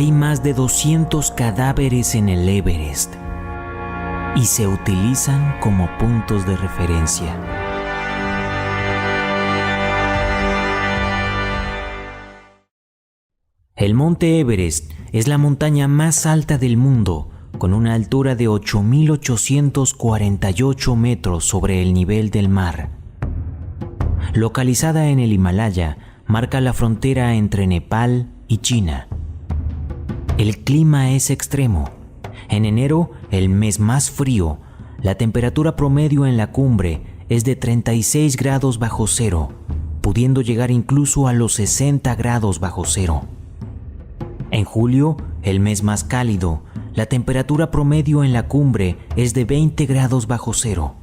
Hay más de 200 cadáveres en el Everest y se utilizan como puntos de referencia. El monte Everest es la montaña más alta del mundo, con una altura de 8.848 metros sobre el nivel del mar. Localizada en el Himalaya, marca la frontera entre Nepal y China. El clima es extremo. En enero, el mes más frío, la temperatura promedio en la cumbre es de 36 grados bajo cero, pudiendo llegar incluso a los 60 grados bajo cero. En julio, el mes más cálido, la temperatura promedio en la cumbre es de 20 grados bajo cero.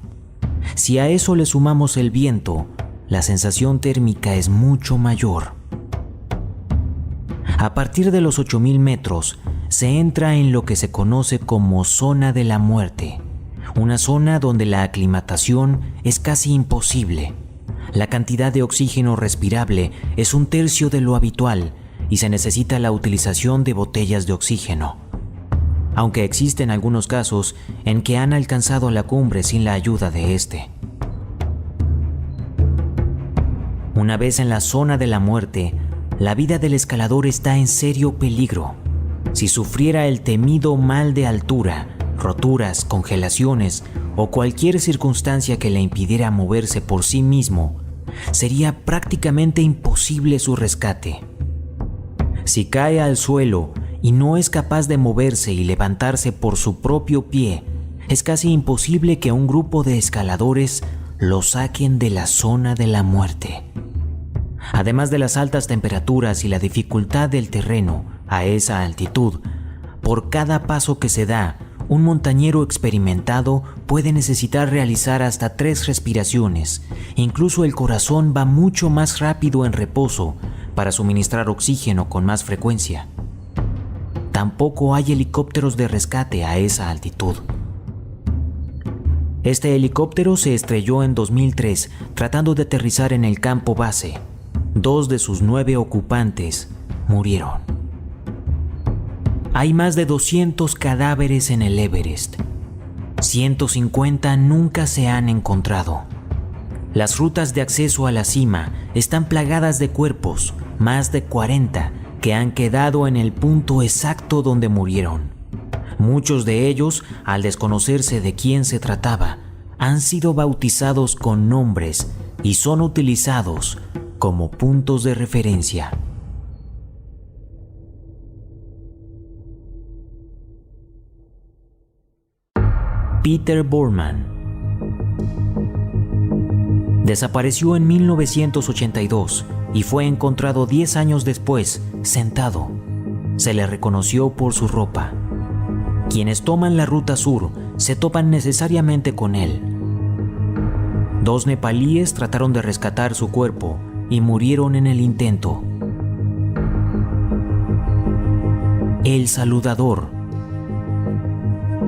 Si a eso le sumamos el viento, la sensación térmica es mucho mayor. A partir de los 8.000 metros, se entra en lo que se conoce como zona de la muerte, una zona donde la aclimatación es casi imposible. La cantidad de oxígeno respirable es 1/3 de lo habitual y se necesita la utilización de botellas de oxígeno. Aunque existen algunos casos en que han alcanzado la cumbre sin la ayuda de este. Una vez en la zona de la muerte, la vida del escalador está en serio peligro. Si sufriera el temido mal de altura, roturas, congelaciones o cualquier circunstancia que le impidiera moverse por sí mismo, sería prácticamente imposible su rescate. Si cae al suelo y no es capaz de moverse y levantarse por su propio pie, es casi imposible que un grupo de escaladores lo saquen de la zona de la muerte. Además de las altas temperaturas y la dificultad del terreno a esa altitud, por cada paso que se da, un montañero experimentado puede necesitar realizar hasta 3 respiraciones. Incluso el corazón va mucho más rápido en reposo para suministrar oxígeno con más frecuencia. Tampoco hay helicópteros de rescate a esa altitud. Este helicóptero se estrelló en 2003 tratando de aterrizar en el campo base. 2 de sus 9 ocupantes murieron. Hay más de 200 cadáveres en el Everest. 150 nunca se han encontrado. Las rutas de acceso a la cima están plagadas de cuerpos, más de 40, que han quedado en el punto exacto donde murieron. Muchos de ellos, al desconocerse de quién se trataba, han sido bautizados con nombres y son utilizados como puntos de referencia. Peter Boorman desapareció en 1982 y fue encontrado 10 años después, sentado. Se le reconoció por su ropa. Quienes toman la ruta sur se topan necesariamente con él. 2 nepalíes trataron de rescatar su cuerpo y murieron en el intento. El Saludador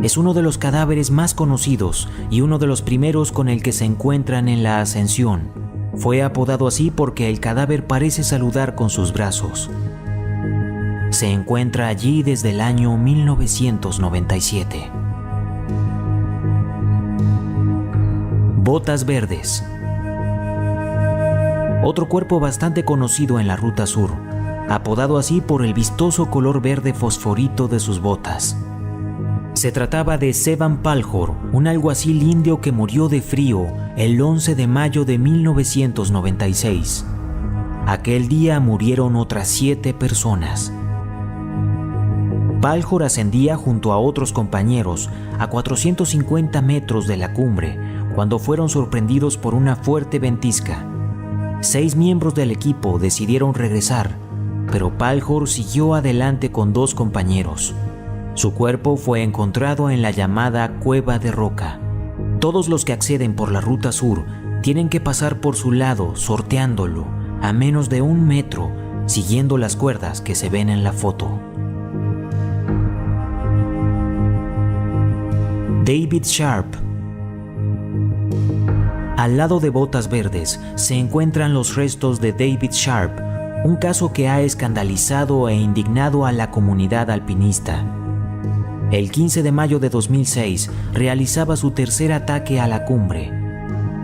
es uno de los cadáveres más conocidos y uno de los primeros con el que se encuentran en la ascensión. Fue apodado así porque el cadáver parece saludar con sus brazos. Se encuentra allí desde el año 1997. Botas Verdes. Otro cuerpo bastante conocido en la ruta sur, apodado así por el vistoso color verde fosforito de sus botas. Se trataba de Sevan Paldor, un alguacil indio que murió de frío el 11 de mayo de 1996. Aquel día murieron otras 7 personas. Paldor ascendía junto a otros compañeros a 450 metros de la cumbre cuando fueron sorprendidos por una fuerte ventisca. 6 miembros del equipo decidieron regresar, pero Paldor siguió adelante con 2 compañeros. Su cuerpo fue encontrado en la llamada Cueva de Roca. Todos los que acceden por la ruta sur tienen que pasar por su lado sorteándolo a menos de 1 metro, siguiendo las cuerdas que se ven en la foto. David Sharp. Al lado de Botas Verdes se encuentran los restos de David Sharp, un caso que ha escandalizado e indignado a la comunidad alpinista. El 15 de mayo de 2006 realizaba su tercer ataque a la cumbre.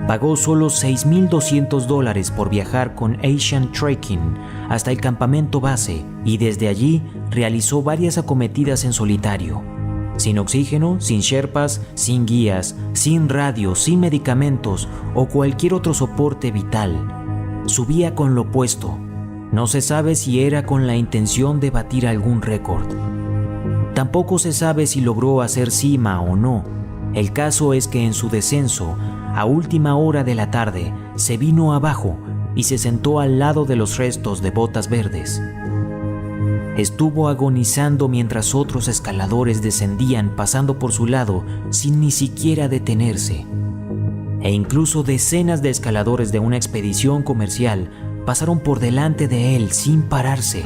Pagó solo $6,200 por viajar con Asian Trekking hasta el campamento base y desde allí realizó varias acometidas en solitario. Sin oxígeno, sin sherpas, sin guías, sin radio, sin medicamentos o cualquier otro soporte vital. Subía con lo puesto. No se sabe si era con la intención de batir algún récord. Tampoco se sabe si logró hacer cima o no. El caso es que en su descenso, a última hora de la tarde, se vino abajo y se sentó al lado de los restos de botas verdes. Estuvo agonizando mientras otros escaladores descendían pasando por su lado sin ni siquiera detenerse. E incluso decenas de escaladores de una expedición comercial pasaron por delante de él sin pararse.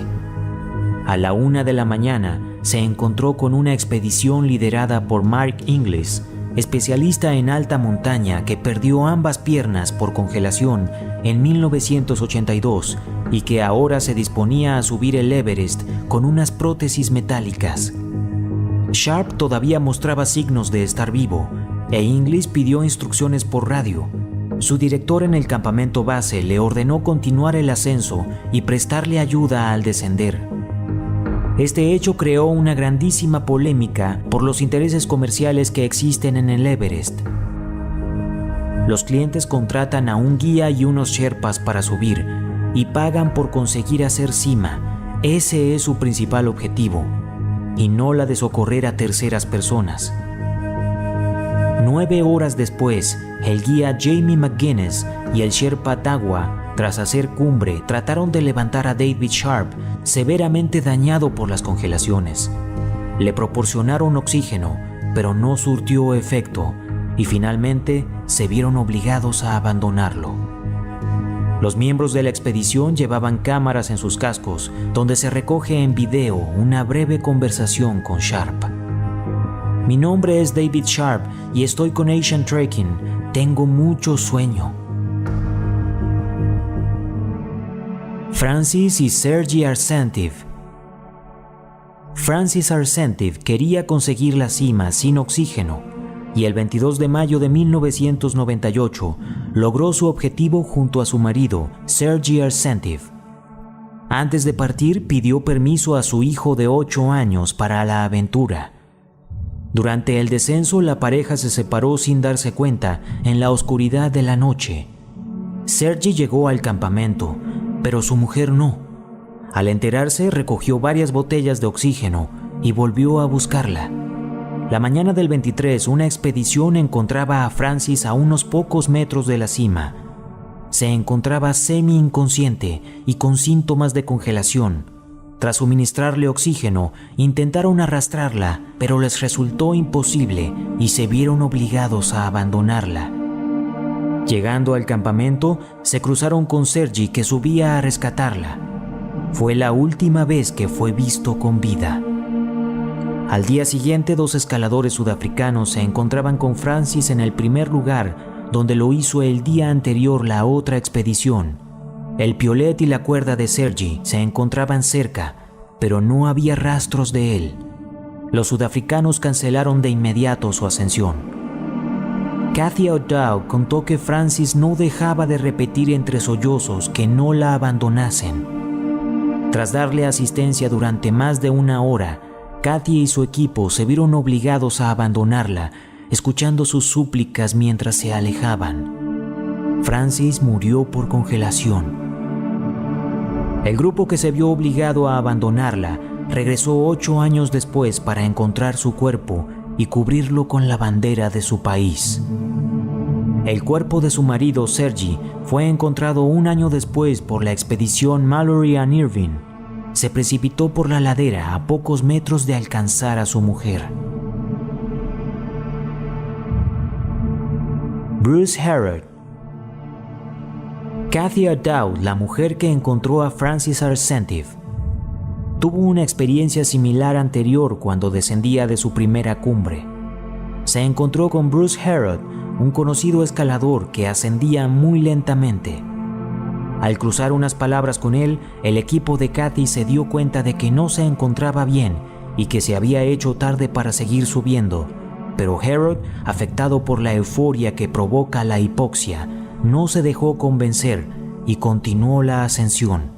A la 1 de la mañana se encontró con una expedición liderada por Mark Inglis, especialista en alta montaña que perdió ambas piernas por congelación en 1982 y que ahora se disponía a subir el Everest con unas prótesis metálicas. Sharp todavía mostraba signos de estar vivo e Inglis pidió instrucciones por radio. Su director en el campamento base le ordenó continuar el ascenso y prestarle ayuda al descender. Este hecho creó una grandísima polémica por los intereses comerciales que existen en el Everest. Los clientes contratan a un guía y unos sherpas para subir y pagan por conseguir hacer cima. Ese es su principal objetivo, y no la de socorrer a terceras personas. 9 horas después, el guía Jamie McGuinness y el sherpa Tagwa, tras hacer cumbre, trataron de levantar a David Sharp, severamente dañado por las congelaciones. Le proporcionaron oxígeno, pero no surtió efecto, y finalmente se vieron obligados a abandonarlo. Los miembros de la expedición llevaban cámaras en sus cascos, donde se recoge en video una breve conversación con Sharp. Mi nombre es David Sharp y estoy con Asian Trekking. Tengo mucho sueño. Francis y Sergei Arsentiv. Francis Arsentiv quería conseguir la cima sin oxígeno y el 22 de mayo de 1998 logró su objetivo junto a su marido, Sergei Arsentiv. Antes de partir, pidió permiso a su hijo de 8 años para la aventura. Durante el descenso, la pareja se separó sin darse cuenta en la oscuridad de la noche. Sergei llegó al campamento, pero su mujer no. Al enterarse, recogió varias botellas de oxígeno y volvió a buscarla. La mañana del 23, una expedición encontraba a Francis a unos pocos metros de la cima. Se encontraba semi-inconsciente y con síntomas de congelación. Tras suministrarle oxígeno, intentaron arrastrarla, pero les resultó imposible y se vieron obligados a abandonarla. Llegando al campamento, se cruzaron con Sergei, que subía a rescatarla. Fue la última vez que fue visto con vida. Al día siguiente, 2 escaladores sudafricanos se encontraban con Francis en el primer lugar donde lo hizo el día anterior la otra expedición. El piolet y la cuerda de Sergei se encontraban cerca, pero no había rastros de él. Los sudafricanos cancelaron de inmediato su ascensión. Kathy O'Dowd contó que Francis no dejaba de repetir entre sollozos que no la abandonasen. Tras darle asistencia durante más de 1 hora, Kathy y su equipo se vieron obligados a abandonarla, escuchando sus súplicas mientras se alejaban. Francis murió por congelación. El grupo, que se vio obligado a abandonarla, regresó 8 años después para encontrar su cuerpo y cubrirlo con la bandera de su país. El cuerpo de su marido, Sergei, fue encontrado 1 año después por la expedición Mallory and Irving. Se precipitó por la ladera a pocos metros de alcanzar a su mujer. Bruce Harrod. Kathy O'Dowd, la mujer que encontró a Francis Arsentiv, tuvo una experiencia similar anterior cuando descendía de su primera cumbre. Se encontró con Bruce Harrod, un conocido escalador que ascendía muy lentamente. Al cruzar unas palabras con él, el equipo de Kathy se dio cuenta de que no se encontraba bien y que se había hecho tarde para seguir subiendo. Pero Harold, afectado por la euforia que provoca la hipoxia, no se dejó convencer y continuó la ascensión.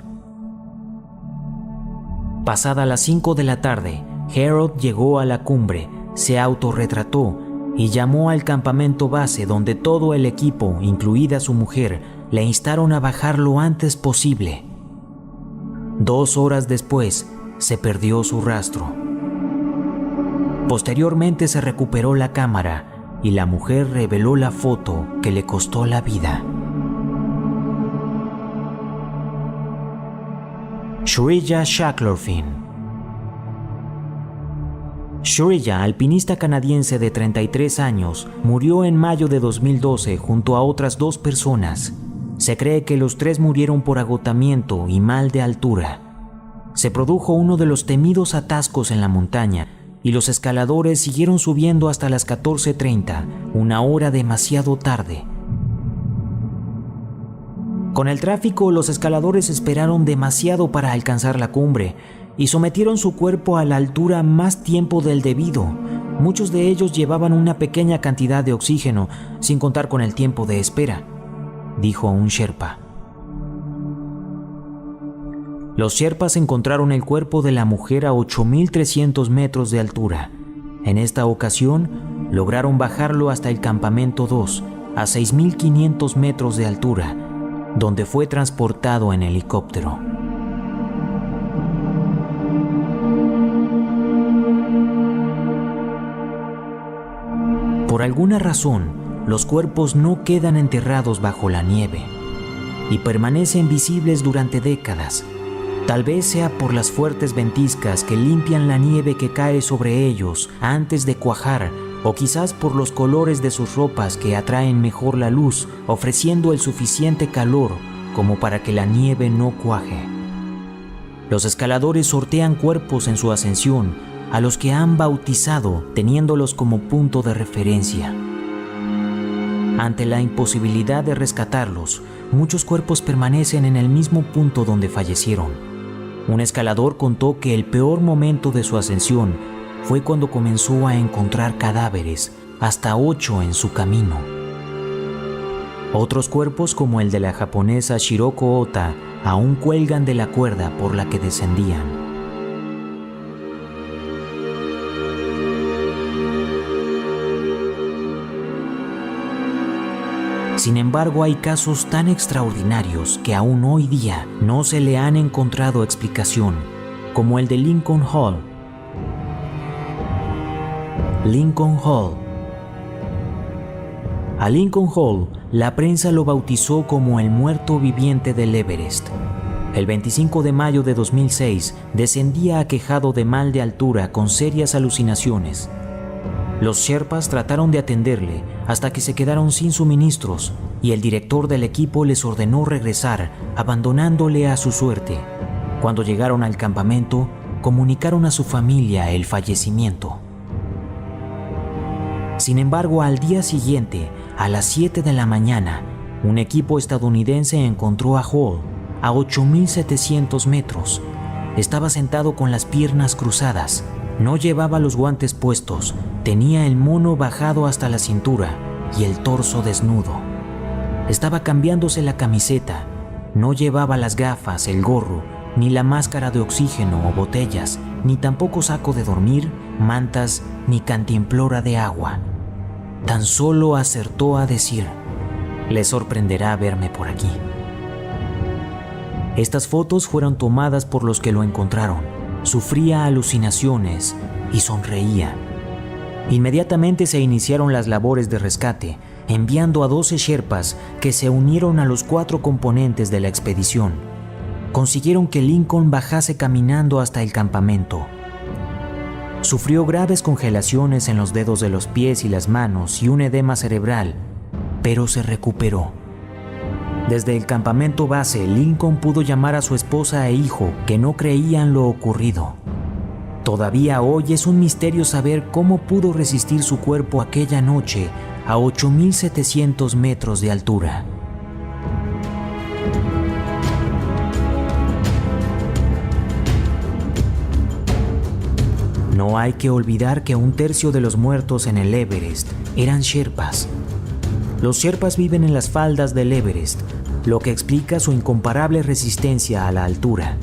Pasada las 5 de la tarde, Harold llegó a la cumbre, se autorretrató y llamó al campamento base, donde todo el equipo, incluida su mujer, le instaron a bajar lo antes posible. 2 horas después, se perdió su rastro. Posteriormente se recuperó la cámara y la mujer reveló la foto que le costó la vida. Shreya Shackleton. Shreya, alpinista canadiense de 33 años, murió en mayo de 2012 junto a otras 2 personas. Se cree que los 3 murieron por agotamiento y mal de altura. Se produjo uno de los temidos atascos en la montaña y los escaladores siguieron subiendo hasta las 14:30, una hora demasiado tarde. Con el tráfico, los escaladores esperaron demasiado para alcanzar la cumbre y sometieron su cuerpo a la altura más tiempo del debido. Muchos de ellos llevaban una pequeña cantidad de oxígeno, sin contar con el tiempo de espera, dijo un Sherpa. Los Sherpas encontraron el cuerpo de la mujer a 8.300 metros de altura. En esta ocasión, lograron bajarlo hasta el campamento 2, a 6.500 metros de altura, donde fue transportado en helicóptero. Por alguna razón, los cuerpos no quedan enterrados bajo la nieve y permanecen visibles durante décadas. Tal vez sea por las fuertes ventiscas que limpian la nieve que cae sobre ellos antes de cuajar, o quizás por los colores de sus ropas que atraen mejor la luz, ofreciendo el suficiente calor como para que la nieve no cuaje. Los escaladores sortean cuerpos en su ascensión, a los que han bautizado teniéndolos como punto de referencia. Ante la imposibilidad de rescatarlos, muchos cuerpos permanecen en el mismo punto donde fallecieron. Un escalador contó que el peor momento de su ascensión fue cuando comenzó a encontrar cadáveres, hasta 8 en su camino. Otros cuerpos, como el de la japonesa Shiroko Ota, aún cuelgan de la cuerda por la que descendían. Sin embargo, hay casos tan extraordinarios que aún hoy día no se le han encontrado explicación, como el de Lincoln Hall. Lincoln Hall. A Lincoln Hall, la prensa lo bautizó como el muerto viviente del Everest. El 25 de mayo de 2006, descendía aquejado de mal de altura con serias alucinaciones. Los Sherpas trataron de atenderle hasta que se quedaron sin suministros y el director del equipo les ordenó regresar, abandonándole a su suerte. Cuando llegaron al campamento, comunicaron a su familia el fallecimiento. Sin embargo, al día siguiente, a las 7 de la mañana, un equipo estadounidense encontró a Hall a 8.700 metros. Estaba sentado con las piernas cruzadas. No llevaba los guantes puestos, tenía el mono bajado hasta la cintura y el torso desnudo. Estaba cambiándose la camiseta, no llevaba las gafas, el gorro, ni la máscara de oxígeno o botellas, ni tampoco saco de dormir, mantas, ni cantimplora de agua. Tan solo acertó a decir: "Le sorprenderá verme por aquí". Estas fotos fueron tomadas por los que lo encontraron. Sufría alucinaciones y sonreía. Inmediatamente se iniciaron las labores de rescate, enviando a 12 Sherpas que se unieron a los 4 componentes de la expedición. Consiguieron que Lincoln bajase caminando hasta el campamento. Sufrió graves congelaciones en los dedos de los pies y las manos y un edema cerebral, pero se recuperó. Desde el campamento base, Lincoln pudo llamar a su esposa e hijo, que no creían lo ocurrido. Todavía hoy es un misterio saber cómo pudo resistir su cuerpo aquella noche a 8.700 metros de altura. No hay que olvidar que 1/3 de los muertos en el Everest eran sherpas. Los sherpas viven en las faldas del Everest, lo que explica su incomparable resistencia a la altura.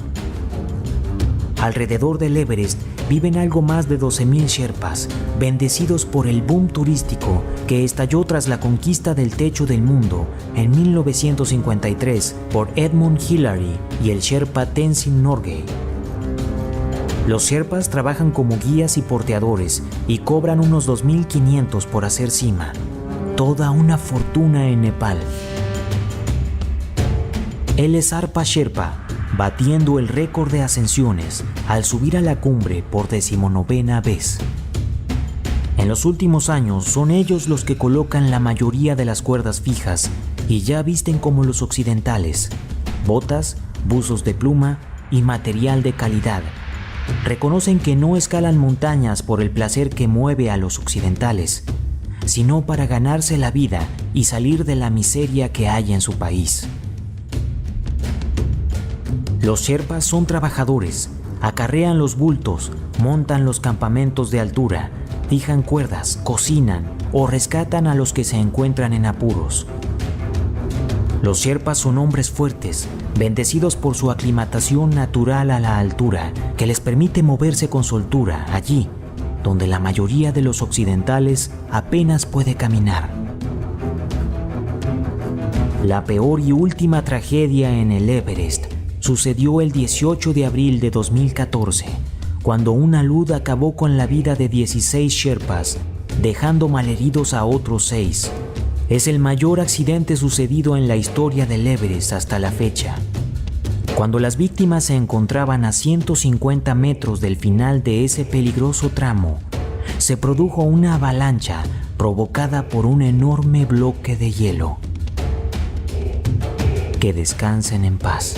Alrededor del Everest viven algo más de 12,000 sherpas, bendecidos por el boom turístico que estalló tras la conquista del techo del mundo en 1953 por Edmund Hillary y el sherpa Tenzin Norgay. Los sherpas trabajan como guías y porteadores y cobran unos 2,500 por hacer cima. Toda una fortuna en Nepal. Él es Arpa Sherpa, batiendo el récord de ascensiones al subir a la cumbre por 19ª vez. En los últimos años son ellos los que colocan la mayoría de las cuerdas fijas y ya visten como los occidentales: botas, buzos de pluma y material de calidad. Reconocen que no escalan montañas por el placer que mueve a los occidentales, sino para ganarse la vida y salir de la miseria que hay en su país. Los sherpas son trabajadores, acarrean los bultos, montan los campamentos de altura, fijan cuerdas, cocinan o rescatan a los que se encuentran en apuros. Los sherpas son hombres fuertes, bendecidos por su aclimatación natural a la altura, que les permite moverse con soltura allí, donde la mayoría de los occidentales apenas puede caminar. La peor y última tragedia en el Everest sucedió el 18 de abril de 2014, cuando un alud acabó con la vida de 16 sherpas, dejando malheridos a otros 6. Es el mayor accidente sucedido en la historia del Everest hasta la fecha. Cuando las víctimas se encontraban a 150 metros del final de ese peligroso tramo, se produjo una avalancha provocada por un enorme bloque de hielo. Que descansen en paz.